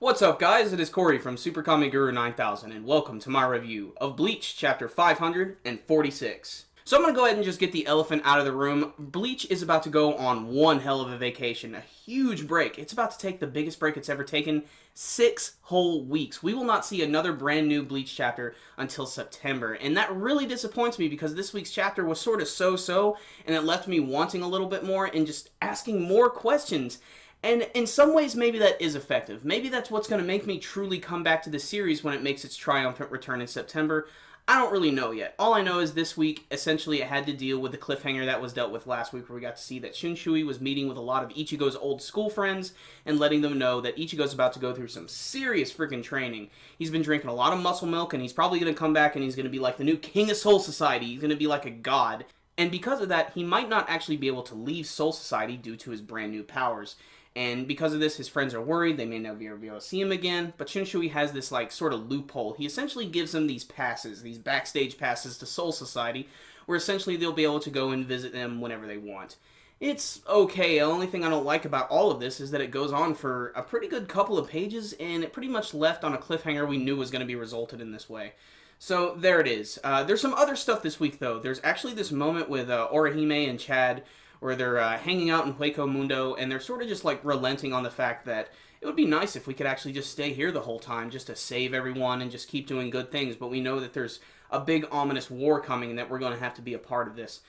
What's up, guys? It is Corey from Super Comic Guru 9000, and welcome to my review of Bleach Chapter 546. So I'm going to go ahead and just get the elephant out of the room. Bleach is about to go on one hell of a vacation, a huge break. It's about to take the biggest break it's ever taken, 6 whole weeks. We will not see another brand new Bleach chapter until September, and that really disappoints me because this week's chapter was sort of so-so, and it left me wanting a little bit more and just asking more questions. And in some ways, maybe that is effective. Maybe that's what's going to make me truly come back to the series when it makes its triumphant return in September. I don't really know yet. All I know is this week, essentially, it had to deal with the cliffhanger that was dealt with last week, where we got to see that Shinshui was meeting with a lot of Ichigo's old school friends and letting them know that Ichigo's about to go through some serious freaking training. He's been drinking a lot of muscle milk, and he's probably going to come back and he's going to be like the new king of Soul Society. He's going to be like a god. And because of that, he might not actually be able to leave Soul Society due to his brand new powers. And because of this, his friends are worried. They may never be able to see him again. But Shinshui has this, sort of loophole. He essentially gives them these passes, these backstage passes to Soul Society, where essentially they'll be able to go and visit them whenever they want. It's okay. The only thing I don't like about all of this is that it goes on for a pretty good couple of pages, and it pretty much left on a cliffhanger we knew was going to be resulted in this way. So, there it is. There's some other stuff this week, though. There's actually this moment with Orihime and Chad, where they're hanging out in Hueco Mundo, and they're sort of just relenting on the fact that it would be nice if we could actually just stay here the whole time, just to save everyone and just keep doing good things, but we know that there's a big ominous war coming and that we're going to have to be a part of this.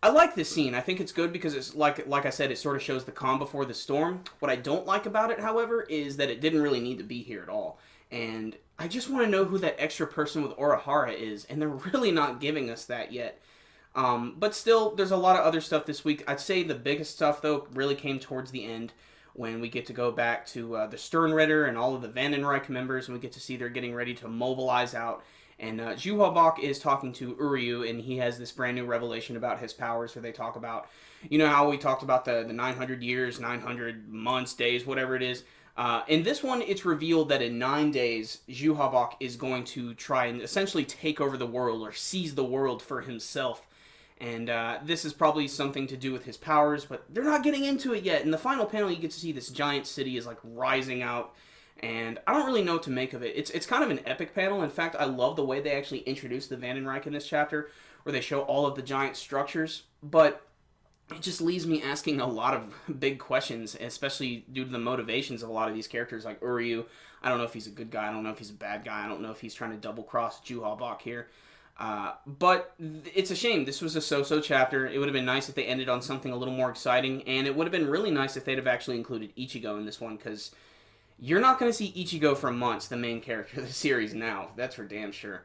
I like this scene. I think it's good because it's like I said, it sort of shows the calm before the storm. What I don't like about it, however, is that it didn't really need to be here at all. And I just want to know who that extra person with Urahara is, and they're really not giving us that yet. But still, there's a lot of other stuff this week. I'd say the biggest stuff, though, really came towards the end when we get to go back to the Sternritter and all of the Vandenreich members, and we get to see they're getting ready to mobilize out. And Juhabok is talking to Uryu, and he has this brand new revelation about his powers, where they talk about, you know how we talked about the 900 years, 900 months, days, whatever it is. In this one, it's revealed that in 9 days, Juhabok is going to try and essentially take over the world, or seize the world for himself. And this is probably something to do with his powers, but they're not getting into it yet. In the final panel, you get to see this giant city is rising out, and I don't really know what to make of it. It's kind of an epic panel. In fact, I love the way they actually introduce the Vandenreich in this chapter, where they show all of the giant structures, but it just leaves me asking a lot of big questions, especially due to the motivations of a lot of these characters, like Uryu. I don't know if he's a good guy. I don't know if he's a bad guy. I don't know if he's trying to double-cross Juhabok here. But it's a shame. This was a so-so chapter. It would have been nice if they ended on something a little more exciting, and it would have been really nice if they'd have actually included Ichigo in this one, because you're not going to see Ichigo for months, the main character of the series now. That's for damn sure.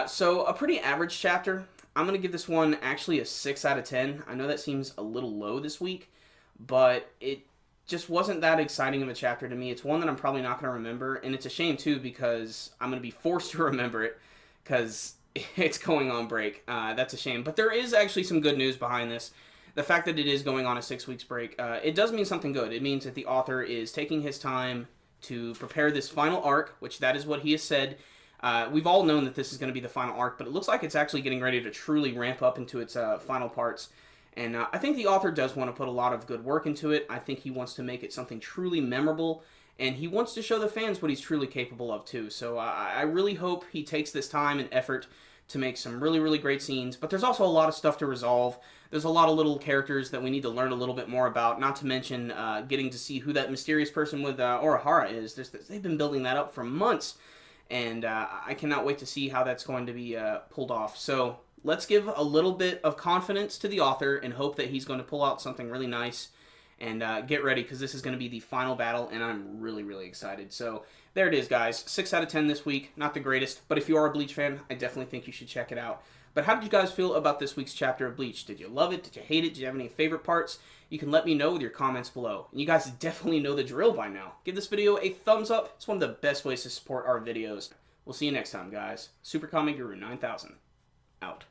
So a pretty average chapter. I'm going to give this one actually a 6 out of 10. I know that seems a little low this week, but it just wasn't that exciting of a chapter to me. It's one that I'm probably not going to remember, and it's a shame too, because I'm going to be forced to remember it, because it's going on break. That's a shame. But there is actually some good news behind this. The fact that it is going on a 6 weeks break, it does mean something good. It means that the author is taking his time to prepare this final arc, which that is what he has said. We've all known that this is going to be the final arc, but it looks like it's actually getting ready to truly ramp up into its final parts. And I think the author does want to put a lot of good work into it. I think he wants to make it something truly memorable, and he wants to show the fans what he's truly capable of, too. So I really hope he takes this time and effort to make some really, really great scenes. But there's also a lot of stuff to resolve. There's a lot of little characters that we need to learn a little bit more about, not to mention getting to see who that mysterious person with Urahara is. They've been building that up for months, and I cannot wait to see how that's going to be pulled off. So let's give a little bit of confidence to the author and hope that he's going to pull out something really nice. And get ready, because this is going to be the final battle, and I'm really, really excited. So there it is, guys. 6 out of 10 this week. Not the greatest, but if you are a Bleach fan, I definitely think you should check it out. But how did you guys feel about this week's chapter of Bleach? Did you love it? Did you hate it? Did you have any favorite parts? You can let me know with your comments below. And you guys definitely know the drill by now. Give this video a thumbs up. It's one of the best ways to support our videos. We'll see you next time, guys. Super Comic Guru 9000, out.